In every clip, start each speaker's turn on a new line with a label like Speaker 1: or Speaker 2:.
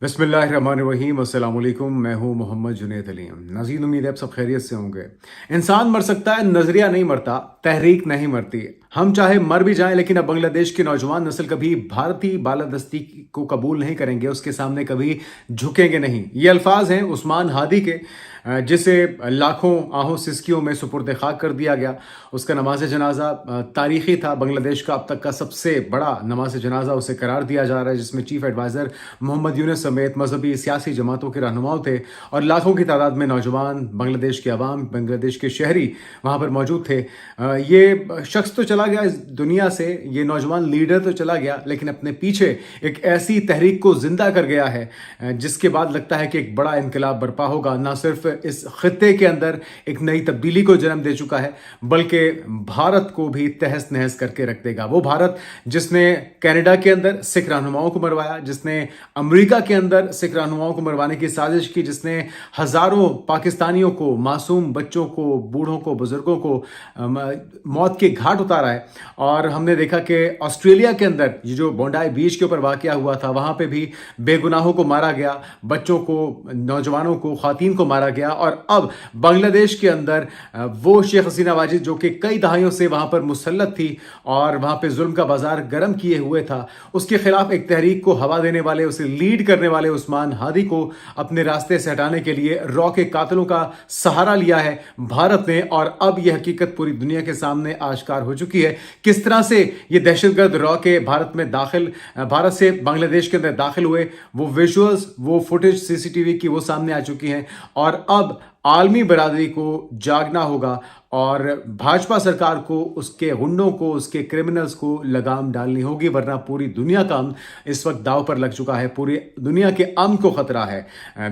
Speaker 1: बिस्मिल्लाहिर्रहमानिर्रहीम अस्सलाम वालेकुम। मैं हूँ मोहम्मद जुनैद अलीम। नाज़रीन, उम्मीद है आप सब खैरियत से होंगे। इंसान मर सकता है, नज़रिया नहीं मरता, तहरीक नहीं मरती। हम चाहे मर भी जाएं, लेकिन अब बांग्लादेश की नौजवान नस्ल कभी भारतीय बालादस्ती को कबूल नहीं करेंगे, उसके सामने कभी झुकेंगे नहीं। ये अल्फाज हैं उस्मान हादी के, जिसे लाखों आहों सिसकियों में सुपुर्द खाक कर दिया गया। उसका नमाज जनाजा तारीखी था, बांग्लादेश का अब तक का सबसे बड़ा नमाज जनाजा उसे करार दिया जा रहा है, जिसमें चीफ एडवाइज़र मोहम्मद यूनुस समेत मजहबी सियासी जमातों के रहनुमाओं थे और लाखों की तादाद में नौजवान, बांग्लादेश के अवाम, बांग्लादेश के शहरी वहाँ पर मौजूद थे। ये शख्स तो चला गया इस दुनिया से, ये नौजवान लीडर तो चला गया, लेकिन अपने पीछे एक ऐसी तहरीक को जिंदा कर गया है जिसके बाद लगता है कि एक बड़ा इनकलाब बर्पा होगा। ना सिर्फ इस खित्ते के अंदर एक नई तब्दीली को जन्म दे चुका है, बल्कि भारत को भी तहस नहस करके रख देगा। वो भारत जिसने कनाडा के अंदर सिख रहनुमाओं को मरवाया, जिसने अमेरिका के अंदर सिख रहनुमाओं को मरवाने की साजिश की, जिसने हजारों पाकिस्तानियों को, मासूम बच्चों को, बूढ़ों को, बुजुर्गों को मौत के घाट उतारा है। और हमने देखा कि ऑस्ट्रेलिया के अंदर ये जो बोंडाई बीच के ऊपर वाकया हुआ था, वहां पे भी बेगुनाहों को मारा गया, बच्चों को, नौजवानों को, खातीन को मारा गया। और अब बांग्लादेश के अंदर वो शेख हसीना वाजिद जो कि कई दहाइयों से वहां पर मुसल्लत थी और वहां पे जुल्म का बाजार गर्म किए हुए था, उसके खिलाफ एक तहरीक को हवा देने वाले, उसे लीड करने वाले उस्मान हादी को अपने रास्ते से हटाने के लिए रॉ के कातिलों का सहारा लिया है भारत ने। और अब यह हकीकत पूरी दुनिया के सामने आश्कार हो चुकी है, किस तरह से ये दहशतगर्द रॉ के भारत से बांग्लादेश के अंदर दाखिल हुए। वो विजुअल्स, वो फुटेज सीसीटीवी की वो सामने आ चुकी हैं। और अब आलमी बरादरी को जागना होगा और भाजपा सरकार को, उसके गुंडों को, उसके क्रिमिनल्स को लगाम डालनी होगी, वरना पूरी दुनिया का अमन इस वक्त दाव पर लग चुका है। पूरी दुनिया के अमन को खतरा है।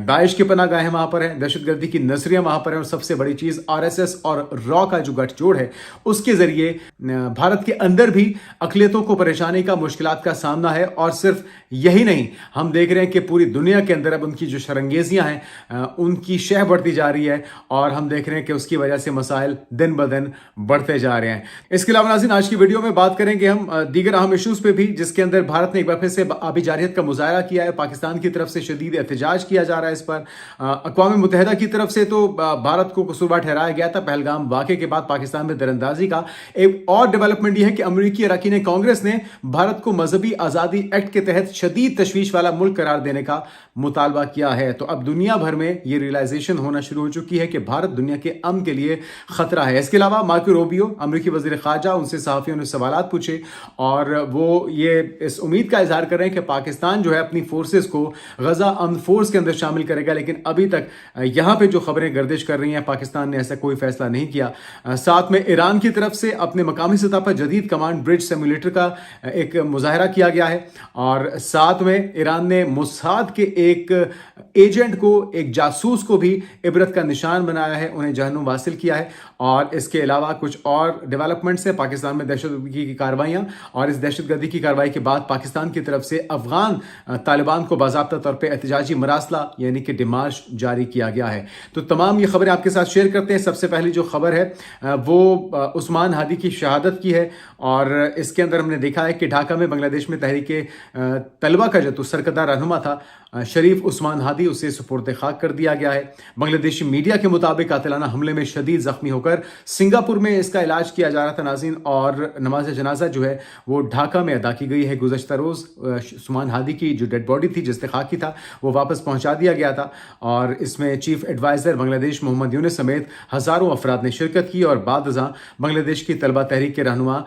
Speaker 1: दाइश की पनाहगाहें वहां पर हैं, दहशतगर्दी की नसरियां वहां पर हैं, और सबसे बड़ी चीज आरएसएस और रॉ का जो गठजोड़ है, उसके जरिए भारत के अंदर भी अकलियतों को परेशानी का, मुश्किलात का सामना है। और सिर्फ यही नहीं, हम देख रहे हैं कि पूरी दुनिया के अंदर अब उनकी जो शरंगेजियां हैं उनकी शह बढ़ती जा रही है, और हम देख रहे हैं कि उसकी वजह से मसाइल दिन ब दिन बढ़ते जा रहे हैं। इसके अलावा नाज़रीन, आज की वीडियो में बात करेंगे हम दीगर अहम इश्यूज पे भी, जिसके अंदर भारत ने एक बार फिर से आबी जारियत का मुजाहरा किया है। पाकिस्तान की तरफ से शदीद एहतजाज किया जा रहा है इस पर। अक़वाम मुत्तहिदा की तरफ से तो भारत को कसूरवार ठहराया गया था पहलगाम वाक़े के बाद पाकिस्तान में दरअंदाजी का। एक और डेवलपमेंट यह है कि अमरीकी अरकान कांग्रेस ने भारत को मजहबी आज़ादी एक्ट के तहत शदीद तशवीश वाला मुल्क करार देने का मुतालबा किया है। तो अब दुनिया भर में यह रियलाइजेशन होना शुरू हो चुकी है कि भारत दुनिया के अमन के लिए खतरा है। इसके अलावा मार्को रूबियो, अमरीकी वज़ीर ख़ारजा, उनसे सहाफ़ियों ने सवालात पूछे और वो ये इस उम्मीद का इजहार कर रहे हैं कि पाकिस्तान जो है अपनी फोर्सेस को गजा अमन फोर्स के अंदर शामिल करेगा। लेकिन अभी तक यहाँ पे जो खबरें गर्दिश कर रही हैं, पाकिस्तान ने ऐसा कोई फैसला नहीं किया। साथ में ईरान की तरफ से अपने मकामी सतह पर जदीद कमांड ब्रिज सिमुलेटर का एक मुजाहरा किया गया है। और साथ में ईरान ने मोसाद के एक एजेंट को, एक जासूस को भी इबरत का निशान बनाया है, उन्हें जहन्नुम वासिल किया है। और इसके अलावा कुछ और डेवलपमेंट्स है पाकिस्तान में दहशतगर्दी की कार्रवाइयाँ, और इस दहशतगर्दी की कार्रवाई के बाद पाकिस्तान की तरफ से अफगान तालिबान को बाज़ाब्ता तौर पे एहतजाजी मरासला यानी कि डिमार्च जारी किया गया है। तो तमाम ये खबरें आपके साथ शेयर करते हैं। सबसे पहली जो खबर है वो उस्मान हादी की शहादत की है, और इसके अंदर हमने देखा है कि ढाका में बांग्लादेश में तहरीके तलबा का जो सरकर्दा रहनुमा था शरीफ उस्मान हादी, उसे सुपुर्द खाक कर दिया गया है। बांग्लादेशी मीडिया के मुताबिक कातिलाना हमले में शदीद जख्मी होकर सिंगापुर में इसका इलाज किया जा रहा था नाज़रीन, और नमाज जनाजा जो है वो ढाका में अदा की गई है। गुज़श्ता रोज़ उस्मान हादी की जो डेड बॉडी थी, जिससे खाकी था, वो वापस पहुंचा दिया गया था। और इसमें चीफ एडवाइज़र बांग्लादेश मोहम्मद यूनुस समेत हज़ारों अफराद ने शिरकत की, और बाद अज़ां बांग्लादेश की तलबा तहरीक के रहनुमा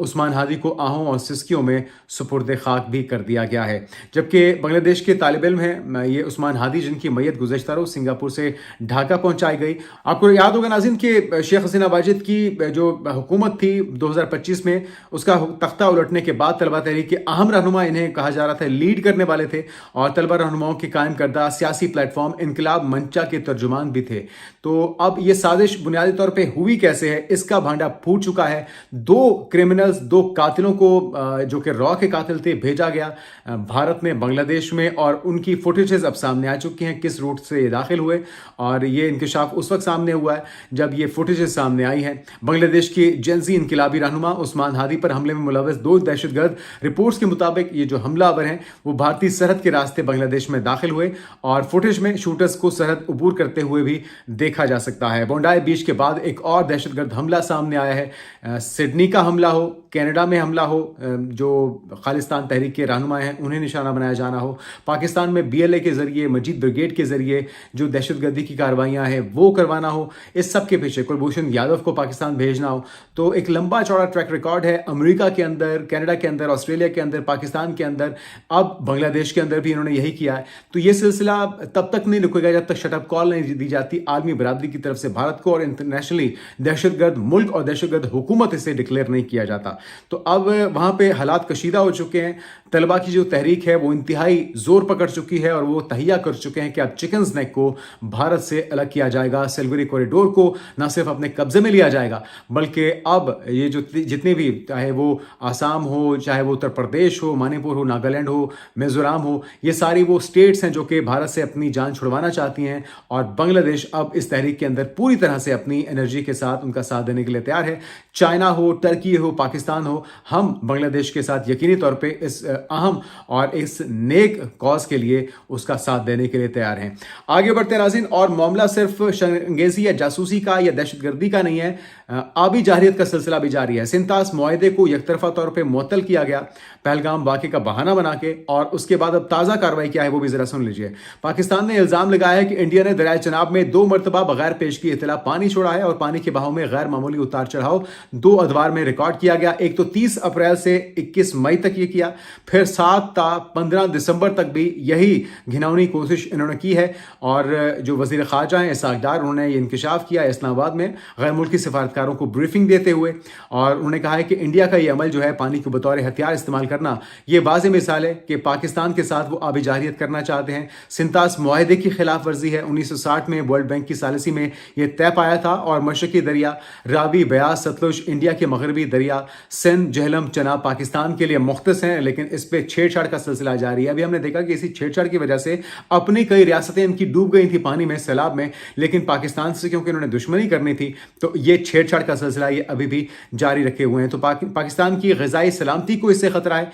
Speaker 1: उस्मान हादी को आहों और सिसकियों में सुपुर्द खाक भी कर दिया गया है। जबकि बांग्लादेश के तालिब इल्म है ये उस्मान हादी, जिनकी मैयत गुज़श्ता रोज़ सिंगापुर से ढाका पहुंचाई गई। आपको याद होगा नाज़रीन कि शेख हसीना वाजिद की जो हुकूमत थी 2025 में, उसका तख्ता उलटने के बाद तलबा तहरीक के अहम रहनुमा, इन्हें कहा जा रहा था लीड करने वाले थे, और तलबा रहनुमाओं के कायम करदा सियासी प्लेटफॉर्म इनकलाब मंचा के तर्जुमान भी थे। तो अब ये साजिश बुनियादी तौर पे हुई कैसे है, इसका भांडा फूट चुका है। दो क्रिमिनल्स, दो कातिलों को जो कि रॉ के कातिल थे, भेजा गया भारत में बांग्लादेश में, और उनकी फुटेजेस अब सामने आ चुकी हैं किस रूट से ये दाखिल हुए। और ये इंकशाफ उस वक्त सामने हुआ है जब ये फुटेज फुटेजेस सामने आई हैं। बांग्लादेश के जेंजी इनकिलाबी रहनुमा उस्मान हादी पर हमले में मुलव्वस 2 दहशतगर्द रिपोर्ट्स के मुताबिक ये जो हमलावर हैं वो भारतीय सरहद के रास्ते बांग्लादेश में दाखिल हुए और फुटेज में शूटर्स को सरहद अबूर करते हुए भी देखा जा सकता है। बोंडाई बीच के बाद एक और दहशतगर्द हमला सामने आया है। सिडनी का हमला हो, कनाडा में हमला हो, जो खालिस्तान तहरीक के रहनुमा हैं उन्हें निशाना बनाया जाना हो, पाकिस्तान में BLA के जरिए, मजीद ब्रिगेड के जरिए जो दहशतगर्दी की कार्रवाइयां हैं वो करवाना हो, इस सब के पीछे कुलभूषण यादव को पाकिस्तान भेजना हो, तो एक लंबा चौड़ा ट्रैक रिकॉर्ड है। अमेरिका के अंदर, कनाडा के अंदर, ऑस्ट्रेलिया के अंदर, पाकिस्तान के अंदर, अब बांग्लादेश के अंदर भी इन्होंने यही किया है। तो ये सिलसिला तब तक नहीं रुकेगा जब तक शटअप कॉल नहीं दी जाती आलमी बरादरी की तरफ से भारत को और इंटरनेशनली दहशतगर्द मुल्क और दहशतगर्द हुकूमत इसे डिक्लेयर नहीं किया जाता। तो अब वहां पे हालात कशीदा हो चुके हैं। तलबा की जो तहरीक है वो इंतहाई जोर पकड़ चुकी है और वो तहिया कर चुके हैं कि अब चिकन्स नेक को भारत से अलग किया जाएगा, सिलगुरी कॉरिडोर को न सिर्फ अपने कब्जे में लिया जाएगा बल्कि अब ये जो जितने भी, चाहे वो आसाम हो, चाहे वो उत्तर प्रदेश हो, मणिपुर हो, नागालैंड हो, मिजोरम हो, ये सारी वो स्टेट्स हैं जो कि भारत से अपनी जान छुड़वाना चाहती हैं और बांग्लादेश अब इस तहरीक के अंदर पूरी तरह से अपनी एनर्जी के साथ उनका साथ देने के लिए तैयार है। चाइना हो, टर्की हो, पाकिस्तान हो, हम बांग्लादेश के साथ यकीनी तौर पे इस अहम और इस नेक कॉज के लिए उसका साथ देने के लिए तैयार हैं। आगे बढ़ते हैं नाज़रीन, और मामला सिर्फ शंगेजी या जासूसी का या दहशतगर्दी का नहीं है, आबी जारहियत का सिलसिला भी जारी है। सिंतास मुआहदे को यकतरफा तौर पर मुअत्तल किया गया पहलगाम वाक़े का बहाना बना के, और उसके बाद अब ताज़ा कार्रवाई क्या है वो भी ज़रा सुन लीजिए। पाकिस्तान ने इल्ज़ाम लगाया है कि इंडिया ने दरियाए चनाब में 2 मरतबा बगैर पेश की इतला पानी छोड़ा है और पानी के बहाव में गैर मामूली उतार चढ़ाव 2 अदवार में रिकॉर्ड किया गया। एक तो 30 अप्रैल से 21 मई तक ये किया, फिर 7 ता 15 दिसंबर तक भी यही घिनौनी कोशिश इन्होंने की है। और जो वज़ीर ख़ारजा हैं इसहाक़ डार, उन्होंने ये इंकशाफ किया इस्लामाबाद में गैर मुल्की सिफारतकारों को ब्रीफिंग देते हुए, और उन्होंने कहा है कि इंडिया का ये अमल जो है पानी को बतौर हथियार इस्तेमाल करना, ये वाज़ेह मिसाल है कि पाकिस्तान के साथ वो आबी जारहियत करना चाहते हैं। सिंतास मुआहदे की खिलाफ वर्जी है। 1960 में वर्ल्ड बैंक की सालिसी में यह तय पाया था और मशरकी दरिया रावी, ब्यास, सतलुज इंडिया के मगरबी दरिया सिंध, झेलम, चनाब पाकिस्तान के लिए मुख्तस हैं, लेकिन इस पे छेड़छाड़ का सिलसिला जारी है। अभी हमने देखा कि इसी छेड़छाड़ की वजह से अपनी कई रियासतें इनकी डूब गई थी पानी में, सैलाब में, लेकिन पाकिस्तान से क्योंकि इन्होंने दुश्मनी करनी थी तो ये छेड़छाड़ का सिलसिला ये अभी भी जारी रखे हुए हैं। तो पाकिस्तान की ग़िज़ाई सलामती को इससे खतरा है,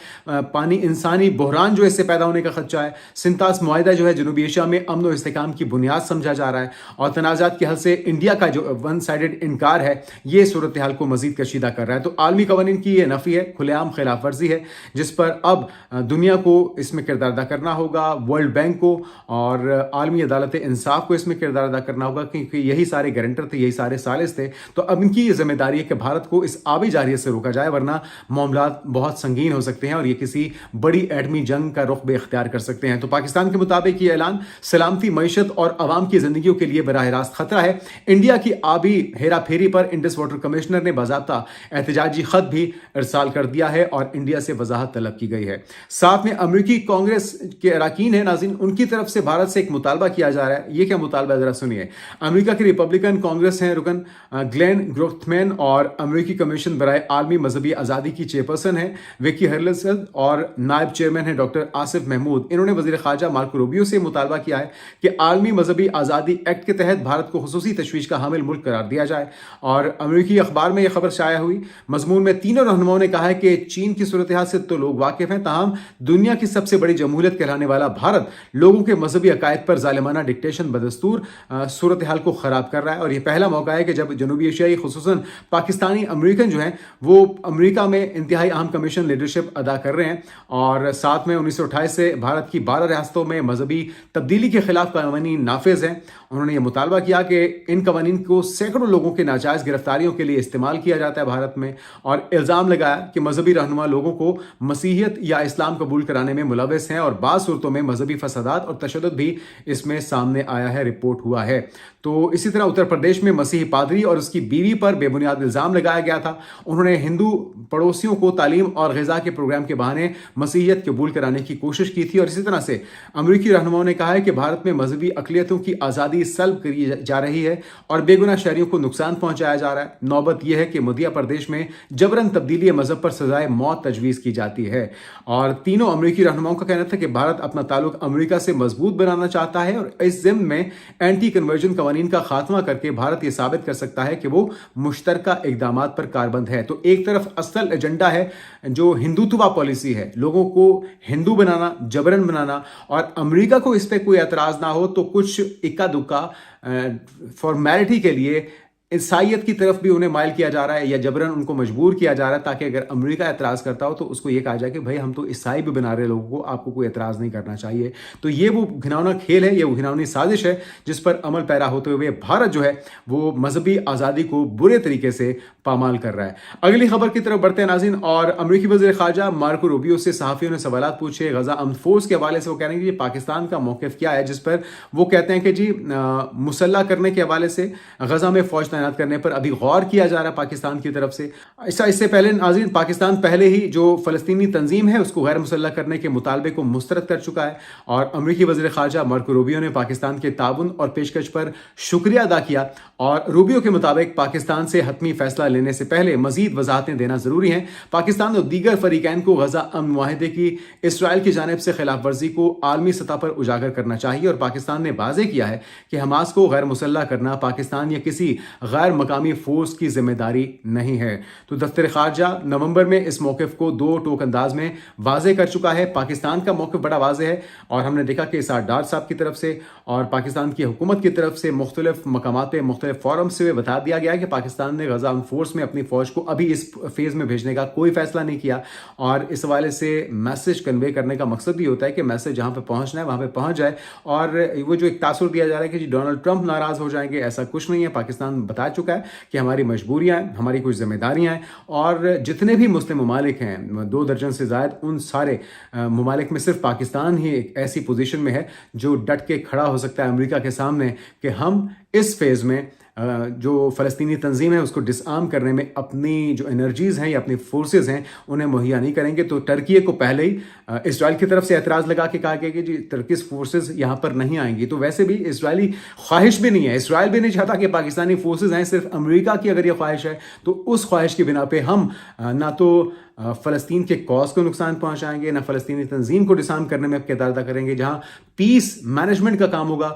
Speaker 1: पानी इंसानी बहरान जो इससे पैदा होने का खदशा है। सिंतास मुआहदा जो है जनूबी एशिया में अमन और इस्तेहकाम की बुनियाद समझा जा रहा है और तनाज़ात के हल से इंडिया का जो वन साइडेड इनकार है ये सूरत हाल को मजीद कशीदा कर रहा है। तो आलमी कवानीन की ये नफ़ी है, खुलेआम खिलाफ वर्जी है, जिस पर अब दुनिया को इसमें किरदार अदा करना होगा, वर्ल्ड बैंक को और आलमी अदालत इंसाफ को इसमें किरदार अदा करना होगा, क्योंकि यही सारे गारंटर थे, यही सारे सालिस थे। तो अब इनकी ये जिम्मेदारी है कि भारत को इस आबी जारहियत से रोका जाए, वरना मामला बहुत संगीन हो सकते हैं और ये किसी बड़ी एटमी जंग का रुख बेख्तियार कर सकते हैं। तो पाकिस्तान के मुताबिक ये ऐलान सलामती, मईशत और अवाम की जिंदगियों के लिए बराह रास्त खतरा है। इंडिया की आबी हेरा फेरी पर इंडस वाटर कमिश्नर ने बाज़ाब्ता एहतजाजी खत भी इरसाल कर दिया है और इंडिया से वजाहत तलब की गई है। साथ में अमेरिकी कांग्रेस के अरकान है नाज़रीन, उनकी तरफ से भारत से एक मुतालबा किया जा रहा है। ये क्या मुतालबा जरा सुनिए। अमेरिका की रिपब्लिकन कांग्रेस हैं रुकन ग्लेन ग्रोथमैन और अमेरिकी कमीशन बराए आलमी मजहबी आज़ादी की चेयरपर्सन है विकी हर्लिसन और नायब चेयरमैन है डॉक्टर आसिफ महमूद। इन्होंने वज़ीर ख़ारजा मार्को रूबियो से मुतालबा किया है कि आलमी मजहबी आज़ादी एक्ट के तहत भारत को खुसूसी तशवीश का हामिल मुल्क करार दिया जाए। और अमेरिकी अखबार में यह खबर शाया हुई। मजमून में तीनों रहनुमाओं ने कहा है कि चीन की सूरत हाल से तो लोग वाकिफ हैं, ताहम दुनिया की सबसे बड़ी जमहूरियत कहलाने वाला भारत लोगों के मजहबी अकायद पर जालिमाना डिक्टेशन बदस्तूर सूरत हाल को ख़राब कर रहा है। और यह पहला मौका है कि जब जनूबी एशियाई खुसूसन पाकिस्तानी अमेरिकन जो हैं वो अमेरिका में इंतहाई अहम कमीशन लीडरशिप अदा कर रहे हैं। और साथ में 1928 से भारत की 12 रियासतों में मजहबी तब्दीली के खिलाफ कवानीन नाफिज हैं। उन्होंने ये मुतालबा किया कि इन कवानीन को सैकड़ों लोगों के नाजायज़ गिरफ्तारियों के लिए इस्तेमाल किया जाता है भारत में, और इल्ज़ाम लगाया कि मजहबी रहनुमा लोगों को मसीहियत या इस्लाम कबूल कराने में मुलव्वस हैं और बाज़ सूरतों में मजहबी फसादात और तशद्दुद भी इसमें सामने आया है, रिपोर्ट हुआ है। तो इसी तरह उत्तर प्रदेश में मसीही पादरी और उसकी बीवी पर बेबुनियाद इल्ज़ाम लगाया गया था। उन्होंने हिंदू पड़ोसियों को तालीम और ग़िज़ा के प्रोग्राम के बहाने मसीहियत कबूल कराने की कोशिश की थी। और इसी तरह से अमेरिकी रहनुमाओं ने कहा है कि भारत में मजहबी अक़लियतों की आज़ादी सल्ब करी जा रही है और बेगुनाह शहरियों को नुकसान पहुंचाया जा रहा है। नौबत यह है कि मध्य प्रदेश में जबरन तब्दीली मजहब पर सजाए मौत तजवीज़ की जाती है। और तीनों अमेरिकी रहनुमाओं का कहना था कि भारत अपना ताल्लुक अमेरिका से मजबूत बनाना चाहता है और इस ज़िम्न में एंटी कन्वर्जन कवानीन का खात्मा करके भारत ये साबित कर सकता है कि वो मुश्तरका इक़दामात पर कारबंद है। तो एक तरफ असल एजेंडा है जो हिंदुत्व पॉलिसी है, लोगों को हिंदू बनाना, जबरन बनाना, और अमेरिका को इस पर कोई एतराज़ ना हो तो कुछ इक्का दुक्का फॉर्मेलिटी के लिए ईसाइयत की तरफ भी उन्हें माइल किया जा रहा है या जबरन उनको मजबूर किया जा रहा है, ताकि अगर अमेरिका एतराज़ करता हो तो उसको ये कहा जाए कि भाई हम तो ईसाई भी बना रहे लोगों को, आपको कोई एतराज़ नहीं करना चाहिए। तो ये वो घिनौना खेल है, ये वो घिनौनी साजिश है जिस पर अमल पैरा होते हुए भारत जो है वो मजहबी आज़ादी को बुरे तरीके से पामाल कर रहा है। अगली खबर की तरफ बढ़ते हैं नाज़रीन, और अमरीकी वज़ीर ख़ारजा मार्को रूबियो से सहाफ़ियों ने सवालात पूछे गज़ा अमन फोर्स के हवाले से। वो कह रहे हैं कि पाकिस्तान का मौक़िफ़ क्या है, जिस पर वो कहते हैं कि जी मुसल्ला करने के हवाले से, गज़ा में फ़ौज तैनात करने पर अभी गौर किया जा रहा है पाकिस्तान की तरफ से। इससे पहले नाज़रीन पाकिस्तान पहले ही जो फ़लस्तीनी तंजीम है उसको गैर मुसल्लह करने के मुतालबे को मुस्तरद कर चुका है, और अमरीकी वज़ीर ख़ारजा मार्को रूबियो ने पाकिस्तान के ताउन और पेशकश पर शुक्रिया अदा किया। और रूबियो के मुताबिक पाकिस्तान से हतमी फैसला लेने से पहले मज़ीद वज़ाहतें देना ज़रूरी हैं। पाकिस्तान और दीगर फ़रीक़ैन को गज़ा अमन मुआहिदे की इसराइल की जानिब से खिलाफ वर्जी को आलमी सतह पर उजागर करना चाहिए, और पाकिस्तान ने वाज़ेह किया है कि हमास को गैर मुसल्लह करना पाकिस्तान या किसी गैर मकामी फोर्स की जिम्मेदारी नहीं है। तो दफ्तर ख़ारजा नवंबर में इस मौक़िफ़ को दो टोक अंदाज में वाज़ेह कर चुका है। पाकिस्तान का मौक़िफ़ बड़ा वाज़ेह है, और हमने देखा कि इसार डार साहब की तरफ से और पाकिस्तान की हुकूमत की तरफ से मुख्तलिफ मकामात पे मुख्तलिफ फोरम से बता दिया गया कि पाकिस्तान ने गज़ा फोर्स में अपनी फ़ौज को अभी इस फेज़ में भेजने का कोई फ़ैसला नहीं किया, और इस हवाले से मैसेज कन्वे करने का मकसद भी होता है कि मैसेज जहाँ पे पहुँचना है वहाँ पे पहुँच जाए। और वो जो एक तासुर दिया जा रहा है कि जी डोनाल्ड ट्रंप नाराज़ हो जाएंगे, ऐसा कुछ नहीं है। पाकिस्तान बता चुका है कि हमारी मजबूरियाँ हैं, हमारी कुछ जिम्मेदारियाँ हैं, और जितने भी मुस्लिम ममालिक हैं 2 दर्जन से ज़ायद, उन सारे ममालिक में सिर्फ पाकिस्तान ही एक ऐसी पोजीशन में है जो डट के खड़ा हो सकता है अमेरिका के सामने कि हम इस फेज़ में जो फ़लस्तीनी तंजीम है उसको डिसआर्म करने में अपनी जो एनर्जीज़ हैं या अपनी फोर्सेस हैं उन्हें मुहैया नहीं करेंगे। तो टर्की को पहले ही इसराइल की तरफ से एतराज़ लगा के कहा गया कि जी टर्किश फोर्सेस यहाँ पर नहीं आएंगी। तो वैसे भी इसराइली ख्वाहिश भी नहीं है, इसराइल भी नहीं चाहता कि पाकिस्तानी फोर्सेस आएँ, सिर्फ अमेरिका की अगर ये ख्वाहिश है तो उस ख्वाहिश की बिना पे हम ना तो फ़लस्तीन के कॉज को नुकसान पहुंचाएंगे, ना फ़लस्तीनी तंजीम को डिसआर्म करने में किरदार अदा करेंगे। जहां पीस मैनेजमेंट का काम होगा,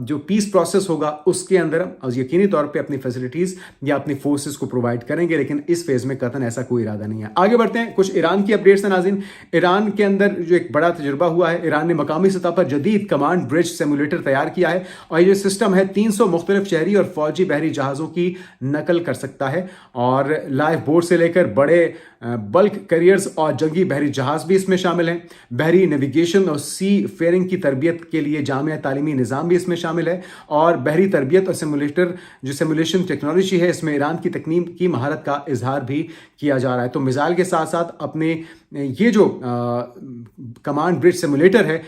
Speaker 1: जो पीस प्रोसेस होगा उसके अंदर यकीनी तौर पे अपनी फैसिलिटीज़ या अपनी फोर्सेस को प्रोवाइड करेंगे, लेकिन इस फेज़ में कतन ऐसा कोई इरादा नहीं है। आगे बढ़ते हैं, कुछ ईरान की अपडेट्स हैं नाज़रीन। ईरान के अंदर जो एक बड़ा तजुर्बा हुआ है, ईरान ने मकामी सतह पर जदीद कमांड ब्रिज सिमुलेटर तैयार किया है, और ये सिस्टम है 300 मुख्तलिफ शहरी और फौजी बहरी जहाज़ों की नकल कर सकता है, और लाइफ बोट से लेकर बड़े बल्क कैरियर्स और जंगी बहरी जहाज़ भी इसमें शामिल हैं। बहरी नेविगेशन और सी फेयरिंग की तरबियत के लिए जामिया तालीमी निज़ाम भी इसमें शामिल है, और बहरी तरबियत और सिमुलेशन टेक्नोलॉजी है, इसमें ईरान की तकनीक की महारत का इजहार भी किया जा रहा है। तो मिसाइल के साथ साथ अपने ये जो कमांड ब्रिज सिमुलेटर है,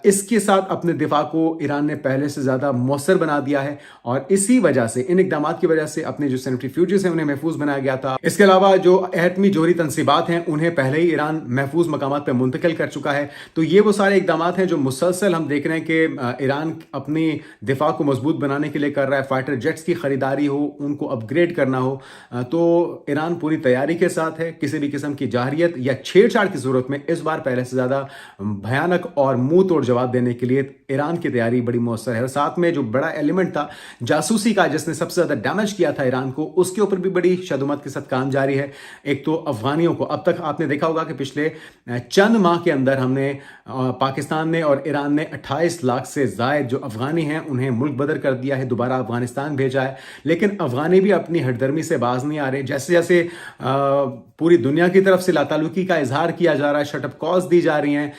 Speaker 1: इसके साथ अपने दिफा को ईरान ने पहले से ज़्यादा मौसर बना दिया है, और इसी वजह से, इन इक़दामात की वजह से अपने जो सेंट्रीफ्यूजेस हैं उन्हें महफूज बनाया गया था। इसके अलावा जो एटमी जोहरी तनसीबात हैं उन्हें पहले ही ईरान महफूज मकामात पर मुंतकिल कर चुका है। तो ये वो सारे इक़दामात हैं जो मुसलसल हम देख रहे हैं कि ईरान अपनी दिफा को मजबूत बनाने के लिए कर रहा है। फाइटर जेट्स की खरीदारी हो, उनको अपग्रेड करना हो, तो ईरान पूरी तैयारी के साथ है। किसी भी किस्म की जाहरियत या छेड़छाड़ की जरूरत में इस बार पहले से ज्यादा भयानक और मुंह तोड़ जवाब देने के लिए ईरान की तैयारी बड़ी मौसर है। और साथ में जो बड़ा एलिमेंट था जासूसी का, जिसने सबसे ज्यादा डैमेज किया था ईरान को, उसके ऊपर भी बड़ी शदुमत के साथ काम जारी है। एक तो अफगानियों को, अब तक आपने देखा होगा कि पिछले चंद माह के अंदर हमने पाकिस्तान ने और ईरान ने 28 लाख से जायद जो अफगानी हैं उन्हें मुल्क बदर कर दिया है, दोबारा अफगानिस्तान भेजा है। लेकिन अफगानी भी अपनी हटदर्मी से बाज नहीं आ रहे। जैसे जैसे पूरी दुनिया की तरफ से लातालुकी का इजहार किया जा रहा है, शटअप कॉल्स दी जा रही हैं,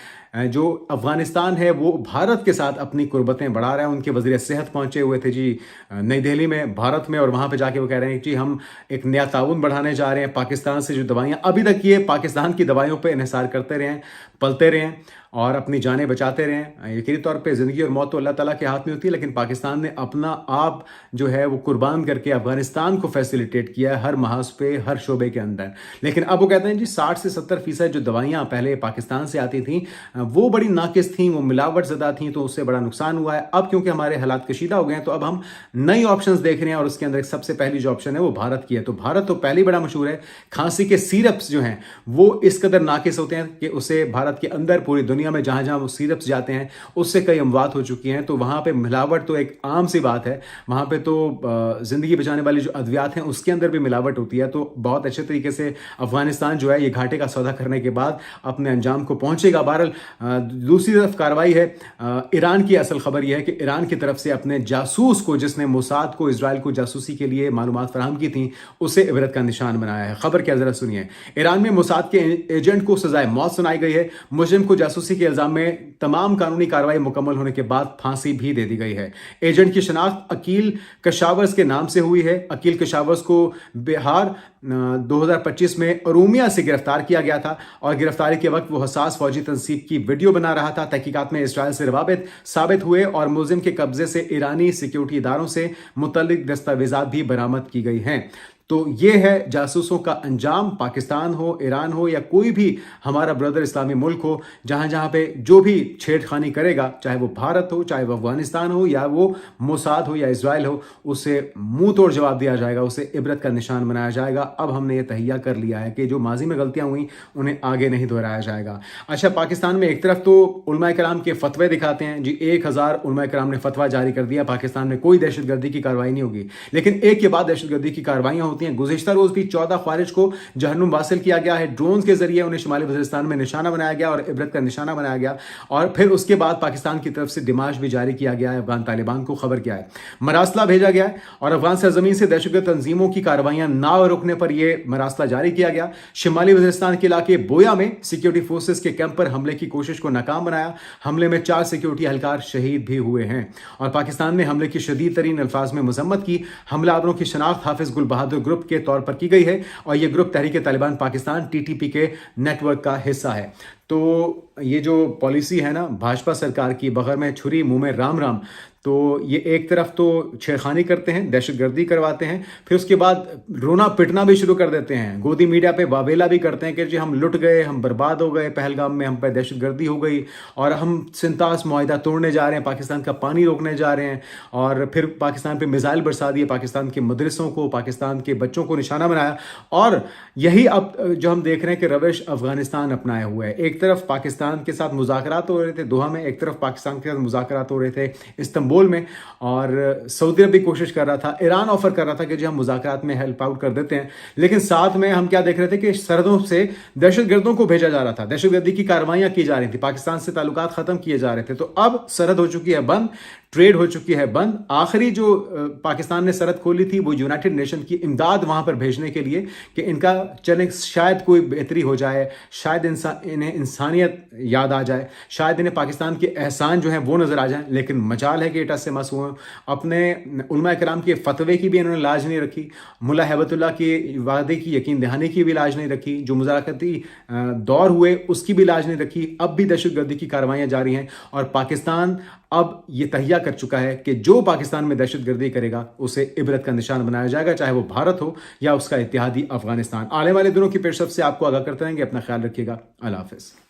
Speaker 1: जो अफगानिस्तान है वो भारत के साथ अपनी कुर्बतें बढ़ा रहा है। उनके वज़ीर सेहत पहुंचे हुए थे जी नई दिल्ली में, भारत में, और वहां पे जाके वो कह रहे हैं कि हम एक नया ताउन बढ़ाने जा रहे हैं। पाकिस्तान से जो दवाइयां, अभी तक ये पाकिस्तान की दवाइयों पे इन्हिसार करते रहे, पलते रहे और अपनी जानें बचाते रहे। यकीनी तौर पे ज़िंदगी और मौत तो अल्लाह ताला के हाथ में होती है, लेकिन पाकिस्तान ने अपना आप जो है वो कुर्बान करके अफगानिस्तान को फैसिलिटेट किया है हर महाज पे, हर शोबे के अंदर। लेकिन अब वो कहते हैं जी 60 से 70% जो दवाइयाँ पहले पाकिस्तान से आती थी वो बड़ी नाकिस थी, वो मिलावट ज़दा थी, तो उससे बड़ा नुकसान हुआ है। अब क्योंकि हमारे हालात कशीदा हो गए हैं तो अब हम नई ऑप्शंस देख रहे हैं, और उसके अंदर सबसे पहली जो ऑप्शन है वो भारत की है। तो भारत तो पहले ही बड़ा मशहूर है, खांसी के सिरप्स जो हैं वो इस कदर नाकिस होते हैं कि उसे भारत के अंदर पूरी دنیا میں جہاں جہاں وہ سیرپس جاتے ہیں اس سے کئی اموات ہو چکی ہیں. تو وہاں پہ ملاوٹ تو ایک عام سی بات ہے. وہاں پہ تو زندگی بچانے والی جو ادویات ہیں اس کے اندر بھی ملاوٹ ہوتی ہے. تو بہت اچھے طریقے سے افغانستان جو ہے یہ گھاٹے کا سودا کرنے کے بعد اپنے انجام کو پہنچے گا. بہرحال دوسری طرف کارروائی ہے ایران کی. اصل خبر یہ ہے کہ ایران کی طرف سے اپنے جاسوس کو, جس نے موساد کو اسرائیل کو جاسوسی کے لیے معلومات فراہم کی تھیں, اسے عبرت کا نشان بنایا ہے. خبر کیا ذرا سنیے. ایران میں موساد کے ایجنٹ کو سزائے موت سنائی گئی ہے. مجرم کو جاسوسی کے الزام میں تمام قانونی کارروائی مکمل ہونے کے بعد پھانسی بھی دے دی گئی ہے. ایجنٹ کی شناخت عقیل کشاورز کے نام سے ہوئی ہے. عقیل کشاورز کو بہار 2025 میں ارومیہ سے گرفتار کیا گیا تھا اور گرفتاری کے وقت وہ حساس فوجی تنصیب کی ویڈیو بنا رہا تھا. تحقیقات میں اسرائیل سے روابط ثابت ہوئے اور ملزم کے قبضے سے ایرانی سیکیورٹی اداروں سے متعلق دستاویزات بھی برآمد کی گئی ہیں. تو یہ ہے جاسوسوں کا انجام. پاکستان ہو, ایران ہو یا کوئی بھی ہمارا بردر اسلامی ملک ہو, جہاں جہاں پہ جو بھی چھیڑ خانی کرے گا, چاہے وہ بھارت ہو, چاہے وہ افغانستان ہو, یا وہ موساد ہو یا اسرائیل ہو, اسے منہ توڑ جواب دیا جائے گا, اسے عبرت کا نشان بنایا جائے گا. اب ہم نے یہ تہیہ کر لیا ہے کہ جو ماضی میں غلطیاں ہوئیں انہیں آگے نہیں دہرایا جائے گا. اچھا, پاکستان میں ایک طرف تو علماء کرام کے فتوے دکھاتے ہیں جی, 1000 علماء کرام نے فتویٰ جاری کر دیا پاکستان میں کوئی دہشت گردی کی کارروائی نہیں ہوگی, لیکن ایک کے بعد دہشت گردی کی کارروائیاں ہوتی ہیں. گزشتہ روز 14 خوارج کو جہنم واصل کیا گیا ہے. ڈرونز کے ذریعے انہیں شمالی وزیرستان میں نشانہ بنایا گیا اور عبرت کا نشانہ بنایا گیا, اور پھر اس کے بعد پاکستان کی طرف سے دماش بھی جاری کیا گیا ہے. افغان طالبان کو خبر کیا ہے, مراسلہ بھیجا گیا ہے اور افغان سرزمین سے دہشت گرد تنظیموں کی کارروائیاں نہ رکنے پر یہ مراسلہ جاری کیا گیا. شمالی وزیرستان کے علاقے بویا میں سیکیورٹی فورسز کے کیمپ پر حملے کی کوشش کو ناکام بنایا. حملے میں 4 سیکیورٹی اہلکار شہید بھی ہوئے ہیں اور پاکستان نے حملے کی شدید ترین الفاظ میں مذمت کی. حملہ آوروں کی شناخت حافظ گل بہادر گروپ کے طور پر کی گئی ہے اور یہ گروپ تحریک طالبان پاکستان TTP کے نیٹ ورک کا حصہ ہے. تو یہ جو پالیسی ہے نا بھاجپا سرکار کی, بغیر میں چھری منہ میں رام رام, تو یہ ایک طرف تو چھیڑخانی کرتے ہیں, دہشت گردی کرواتے ہیں, پھر اس کے بعد رونا پٹنا بھی شروع کر دیتے ہیں. گودی میڈیا پہ واویلا بھی کرتے ہیں کہ جی ہم لٹ گئے, ہم برباد ہو گئے, پہلگام میں ہم پہ دہشت گردی ہو گئی اور ہم سنتاس معاہدہ توڑنے جا رہے ہیں, پاکستان کا پانی روکنے جا رہے ہیں, اور پھر پاکستان پہ میزائل برسا دیے, پاکستان کے مدرسوں کو, پاکستان کے بچوں کو نشانہ بنایا. اور یہی اب جو ہم دیکھ رہے ہیں کہ روش افغانستان اپنائے ہوئے ہے. ایک طرف پاکستان کے ساتھ مذاکرات ہو رہے تھے دوحہ میں, ایک طرف پاکستان کے ساتھ مذاکرات ہو رہے تھے استنبول میں, اور سعودی عرب بھی کوشش کر رہا تھا, ایران آفر کر رہا تھا کہ جی ہم مذاکرات میں ہیلپ آؤٹ کر دیتے ہیں, لیکن ساتھ میں ہم کیا دیکھ رہے تھے کہ سرحدوں سے دہشت گردوں کو بھیجا جا رہا تھا, دہشت گردی کی کارروائیاں کی جا رہی تھیں, پاکستان سے تعلقات ختم کیے جا رہے تھے. تو اب سرحد ہو چکی ہے بند, ٹریڈ ہو چکی ہے بند. آخری جو پاکستان نے سرحد کھولی تھی وہ یونائٹڈ نیشن کی امداد وہاں پر بھیجنے کے لیے کہ ان کا چلیں شاید کوئی بہتری ہو جائے, شاید انہیں انسانیت یاد آ جائے, شاید انہیں پاکستان کے احسان جو ہیں وہ نظر آ جائیں. لیکن مجال ہے کہ اٹس سے مس ہوئے. اپنے علماء کرام کے فتوے کی بھی انہوں نے لاج نہیں رکھی, ملا ہیبت اللہ کے وعدے کی یقین دہانی کی بھی لاج نہیں رکھی, جو مذاکراتی دور ہوئے اس کی بھی لاج نہیں رکھی. اب بھی دہشت گردی کی کارروائیاں جاری ہیں اور پاکستان اب یہ تہیہ کر چکا ہے کہ جو پاکستان میں دہشت گردی کرے گا اسے عبرت کا نشان بنایا جائے گا, چاہے وہ بھارت ہو یا اس کا اتحادی افغانستان. آنے والے دنوں کی پیشرفت سے آپ کو آگاہ کرتے رہیں گے. اپنا خیال رکھیے گا. اللہ حافظ.